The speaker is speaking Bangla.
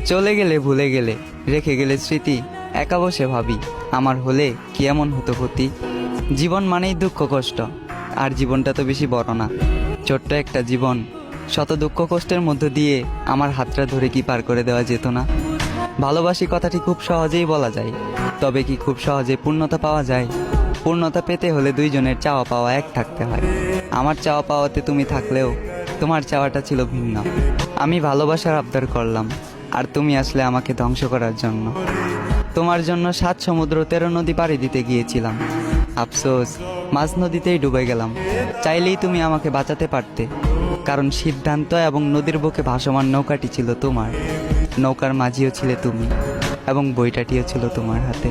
চলে গেলে ভুলে গেলে, রেখে গেলে স্মৃতি, একা বসে ভাবি আমার হলে কি এমন হতো ক্ষতি। জীবন মানেই দুঃখ কষ্ট, আর জীবনটা তো বেশি বড় না, ছোট্ট একটা জীবন। শত দুঃখ কষ্টের মধ্য দিয়ে আমার হাতটা ধরে কি পার করে দেওয়া যেত না? ভালোবাসি কথাটি খুব সহজেই বলা যায়, তবে কি খুব সহজে পূর্ণতা পাওয়া যায়? পূর্ণতা পেতে হলে দুইজনের চাওয়া পাওয়া এক থাকতে হয়। আমার চাওয়া পাওয়াতে তুমি থাকলেও তোমার চাওয়াটা ছিল ভিন্ন। আমি ভালোবাসার আবদার করলাম, আর তুমি আসলে আমাকে ধ্বংস করার জন্য। তোমার জন্য 7 সমুদ্র 13 নদী পাড়ি দিতে গিয়েছিলাম, আফসোস মাঝ নদীতেই ডুবে গেলাম। চাইলেই তুমি আমাকে বাঁচাতে পারতে, কারণ সিদ্ধান্ত এবং নদীর বুকে ভাসমান নৌকাটি ছিল তোমার, নৌকার মাঝিও ছিলে তুমি, এবং বইটাটিও ছিল তোমার হাতে।